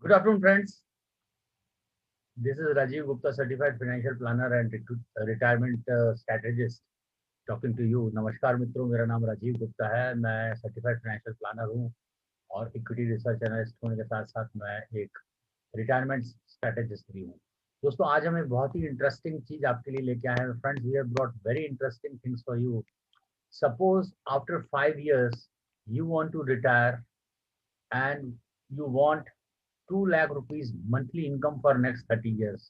Good afternoon, friends. This is Rajiv Gupta, certified financial planner and retirement strategist, talking to you. नमस्कार मित्रों, मेरा नाम राजीव गुप्ता है। मैं सर्टिफाइड फाइनेंशियल प्लानर हूँ और इक्विटी रिसर्च एनालिस्ट होने के साथ साथ मैं एक रिटायरमेंट स्ट्रेटेजिस्ट भी हूँ। दोस्तों, आज हम एक बहुत ही इंटरेस्टिंग चीज आपके लिए लेके आए हैं। Friends, we have brought very interesting things for you. Suppose after 5 years you want to retire and you want 2 lakh rupees monthly income for next 30 years.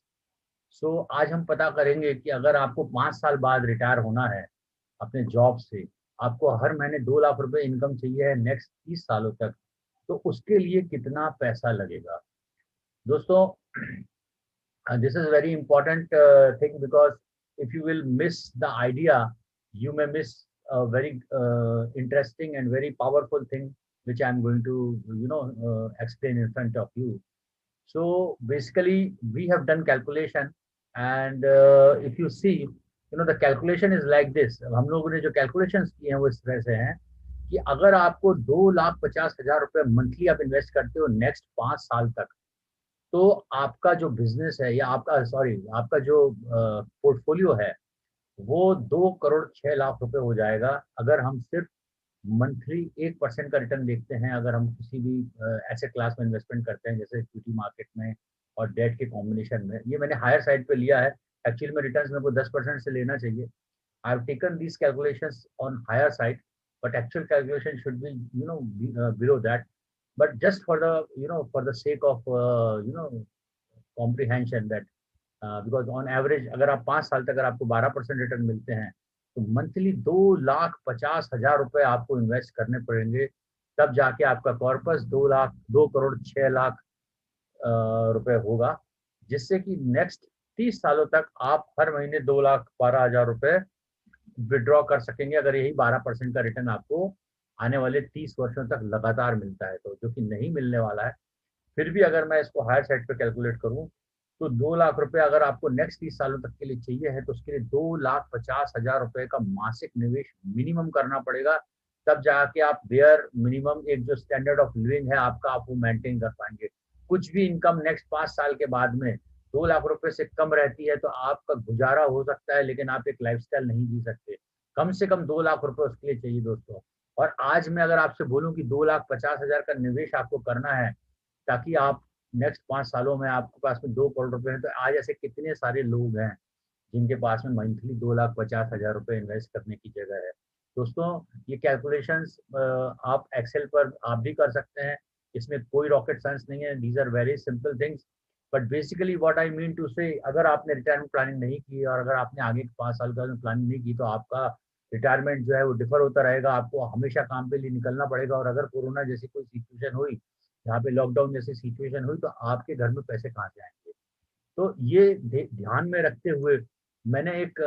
सो आज हम पता करेंगे कि अगर आपको 5 साल बाद रिटायर होना है अपने जॉब से, आपको हर महीने 2 लाख रुपए इनकम चाहिए है नेक्स्ट 30 सालों तक, तो उसके लिए कितना पैसा लगेगा। दोस्तों, this is very important thing, because if you will miss the idea, you may miss a very interesting and very powerful thing which I'm going to explain in front of you. So basically, we have done calculation, and if you see, the calculation is like this. हम लोगों ने जो calculations किए हैं वो इस तरह से हैं कि अगर आपको 2,50,000 रुपए मंथली आप इन्वेस्ट करते हो नेक्स्ट 5 साल तक, तो आपका जो बिजनेस है या आपका जो पोर्टफोलियो है वो 2,06,00,000 रुपए हो जाएगा। अगर हम सिर्फ मंथली 1% का रिटर्न देखते हैं, अगर हम किसी भी एसेट क्लास में इन्वेस्टमेंट करते हैं जैसे इक्विटी मार्केट में और डेट के कॉम्बिनेशन में, ये मैंने हायर साइड पे लिया है। एक्चुअली में रिटर्न मेरे को 10% से लेना चाहिए। I have taken these calculations on higher side, but actual calculation should be below that. but just for the for the sake of comprehension that because on average अगर आप 5 साल तक अगर आपको 12% रिटर्न मिलते हैं, तो मंथली 2,50,000 रुपए आपको इन्वेस्ट करने पड़ेंगे, तब जाके आपका कॉर्पस 2,06,00,000 रुपए होगा, जिससे कि नेक्स्ट 30 सालों तक आप हर महीने 2,12,000 रुपए विड्रॉ कर सकेंगे, अगर यही 12% का रिटर्न आपको आने वाले 30 वर्षों तक लगातार मिलता है, तो जो कि नहीं मिलने वाला है। फिर भी अगर मैं इसको हायर साइड पे कैलकुलेट करूं, तो 2 लाख रुपए अगर आपको नेक्स्ट 30 सालों तक के लिए चाहिए है, तो उसके लिए 2,50,000 रुपए का मासिक निवेश मिनिमम करना पड़ेगा। तब जाके आप बेयर मिनिमम एक जो स्टैंडर्ड ऑफ लिविंग है आपका, आप वो मेंटेन कर पाएंगे। कुछ भी इनकम नेक्स्ट 5 साल के बाद में 2 लाख रुपए से कम रहती है तो आपका गुजारा हो सकता है, लेकिन आप एक लाइफस्टाइल नहीं जी सकते। कम से कम 2 लाख रुपए उसके लिए चाहिए दोस्तों। और आज मैं अगर आपसे बोलूं कि 2,50,000 का निवेश आपको करना है ताकि आप नेक्स्ट 5 सालों में आपके पास में 2 करोड़ रुपए हैं, तो आज ऐसे कितने सारे लोग हैं जिनके पास में मंथली 2,50,000 रुपए इन्वेस्ट करने की जगह है। दोस्तों, ये कैलकुलेशंस आप एक्सेल पर आप भी कर सकते हैं। इसमें कोई रॉकेट साइंस नहीं है। These are very simple things. But basically what I mean to say, अगर आपने रिटायरमेंट प्लानिंग नहीं की और अगर आपने आगे के 5 साल का प्लानिंग नहीं की, तो आपका रिटायरमेंट जो है वो डिफर होता रहेगा। आपको हमेशा काम पे लिए निकलना पड़ेगा, और अगर कोरोना जैसी कोई सिचुएशन हुई, यहाँ पे लॉकडाउन जैसी सिचुएशन हुई, तो आपके घर में पैसे कहाँ से आएंगे। तो ये ध्यान में रखते हुए मैंने एक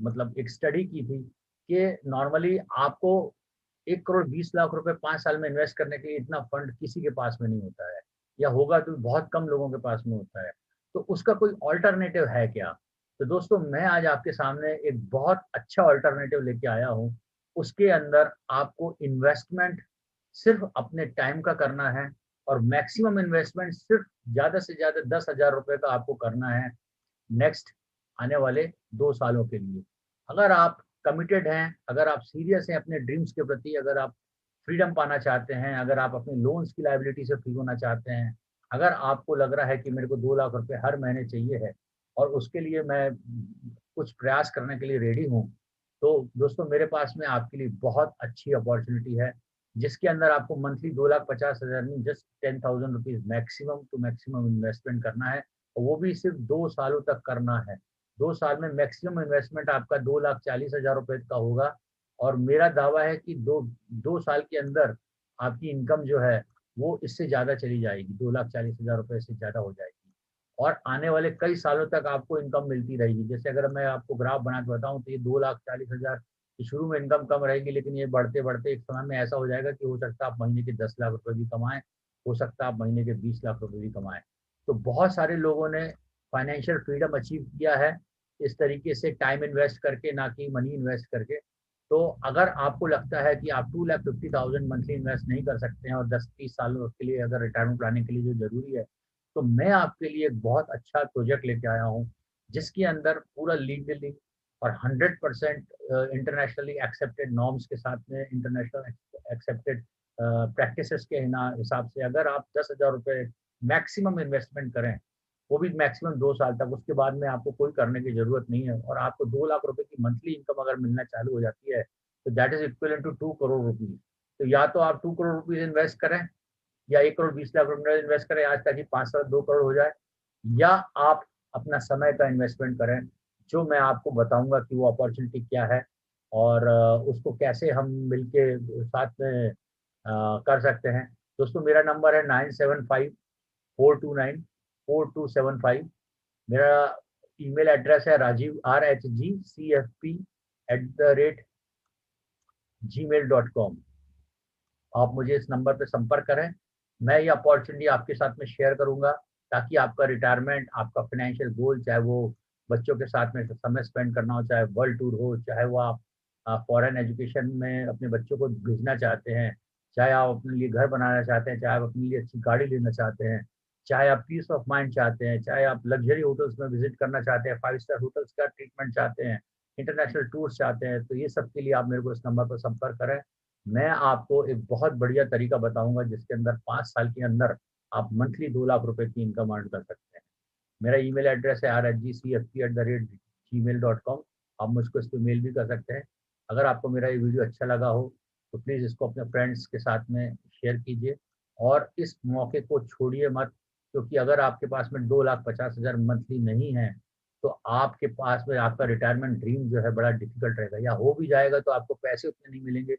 मतलब एक स्टडी की थी कि नॉर्मली आपको 1,20,00,000 रुपए 5 साल में इन्वेस्ट करने के लिए इतना फंड किसी के पास में नहीं होता है, या होगा तो बहुत कम लोगों के पास में होता है। तो उसका कोई ऑल्टरनेटिव है क्या? तो दोस्तों, मैं आज आपके सामने एक बहुत अच्छा ऑल्टरनेटिव लेके आया हूँ। उसके अंदर आपको इन्वेस्टमेंट सिर्फ अपने टाइम का करना है, और मैक्सिमम इन्वेस्टमेंट सिर्फ ज़्यादा से ज़्यादा 10,000 रुपए का आपको करना है नेक्स्ट आने वाले 2 सालों के लिए। अगर आप कमिटेड हैं, अगर आप सीरियस हैं अपने ड्रीम्स के प्रति, अगर आप फ्रीडम पाना चाहते हैं, अगर आप अपने लोन्स की लायबिलिटी से फ्री होना चाहते हैं, अगर आपको लग रहा है कि मेरे को 2 लाख रुपए हर महीने चाहिए है और उसके लिए मैं कुछ प्रयास करने के लिए रेडी हूँ, तो दोस्तों मेरे पास में आपके लिए बहुत अच्छी अपॉर्चुनिटी है, जिसके अंदर आपको मंथली 2,50,000 में just 10,000 rupees maximum to maximum investment करना है, और वो भी सिर्फ 2 सालों तक करना है। 2 साल में मैक्सिमम इन्वेस्टमेंट आपका 2,40,000 रुपए का होगा, और मेरा दावा है कि दो साल के अंदर आपकी इनकम जो है वो इससे ज़्यादा चली जाएगी, 2,40,000 रुपए से ज़्यादा हो जाएगी, और आने वाले कई सालों तक आपको इनकम मिलती रहेगी। जैसे अगर मैं आपको ग्राफ बना के बताऊं, तो ये 2,40,000 की शुरू में इनकम कम रहेगी, लेकिन ये बढ़ते बढ़ते एक समय में ऐसा हो जाएगा कि हो सकता है आप महीने के 10 लाख रुपए भी कमाएं, हो सकता है आप महीने के 20 लाख रुपए भी कमाएं। तो बहुत सारे लोगों ने फाइनेंशियल फ्रीडम अचीव किया है इस तरीके से, टाइम इन्वेस्ट करके, ना कि मनी इन्वेस्ट करके। तो अगर आपको लगता है कि आप 2,50,000 मंथली इन्वेस्ट नहीं कर सकते हैं और 10-30 सालों के लिए अगर रिटायरमेंट प्लानिंग के लिए जो जरूरी है, तो मैं आपके लिए एक बहुत अच्छा प्रोजेक्ट लेके आया हूँ, जिसके अंदर पूरा लीगली और 100% इंटरनेशनली एक्सेप्टेड नॉर्म्स के साथ में, इंटरनेशनल एक्सेप्टेड प्रैक्टिसेस के हिसाब से अगर आप 10,000 रुपये मैक्सिमम इन्वेस्टमेंट करें, वो भी मैक्सिमम 2 साल तक, उसके बाद में आपको कोई करने की जरूरत नहीं है, और आपको 2 लाख रुपए की मंथली इनकम अगर मिलना चालू हो जाती है, तो that is equal to 2 crore rupees. तो या तो आप 2 करोड़ रुपीज इन्वेस्ट करें, या 1 करोड़ 20 लाख रुपए इन्वेस्ट करें आज ताकि 5 साल 2 करोड़ हो जाए, या आप अपना समय का इन्वेस्टमेंट करें, जो मैं आपको बताऊंगा कि वो अपॉर्चुनिटी क्या है, और उसको कैसे हम मिलके साथ में कर सकते हैं। दोस्तों, मेरा नंबर है 9754294275। मेरा ईमेल एड्रेस है rajivRHGCFP@gmail.com। आप मुझे इस नंबर पर संपर्क करें। मैं ये अपॉर्चुनिटी आपके साथ में शेयर करूंगा, ताकि आपका रिटायरमेंट, आपका फाइनेंशियल गोल, चाहे वो बच्चों के साथ में समय स्पेंड करना हो, चाहे वर्ल्ड टूर हो, चाहे वो आप फॉरेन एजुकेशन में अपने बच्चों को भेजना चाहते हैं, चाहे आप अपने लिए घर बनाना चाहते हैं, चाहे आप अपने लिए अच्छी गाड़ी लेना चाहते हैं, चाहे आप पीस ऑफ माइंड चाहते हैं, चाहे आप लग्जरी होटल्स में विजिट करना चाहते हैं, 5 स्टार होटल्स का ट्रीटमेंट चाहते हैं, इंटरनेशनल टूर्स चाहते हैं, तो ये सब के लिए आप मेरे को इस नंबर पर संपर्क करें। मैं आपको एक बहुत बढ़िया तरीका बताऊंगा, जिसके अंदर 5 साल के अंदर आप मंथली 2 लाख रुपए की इनकम अर्न कर सकते हैं। मेरा ईमेल एड्रेस है rhgcfp@gmail.com। आप मुझको इस पर मेल भी कर सकते हैं। अगर आपको मेरा ये वीडियो अच्छा लगा हो, तो प्लीज़ इसको अपने फ्रेंड्स के साथ में शेयर कीजिए, और इस मौके को छोड़िए मत, क्योंकि अगर आपके पास में 2,50,000 मंथली नहीं है, तो आपके पास में आपका रिटायरमेंट ड्रीम जो है बड़ा डिफिकल्ट रहेगा, या हो भी जाएगा तो आपको पैसे उतने नहीं मिलेंगे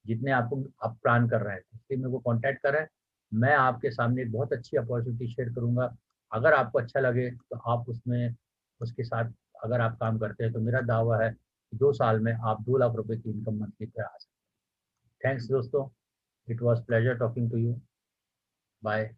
जितने आपको आप प्लान कर रहे हैं। इसलिए मेरे को कॉन्टैक्ट करें, मैं आपके सामने एक बहुत अच्छी अपॉर्चुनिटी शेयर करूंगा। अगर आपको अच्छा लगे तो आप उसमें उसके साथ अगर आप काम करते हैं, तो मेरा दावा है कि 2 साल में आप 2 लाख रुपए की इनकम मंथली पे आ सकते हैं। थैंक्स दोस्तों, it was pleasure talking to you. Bye.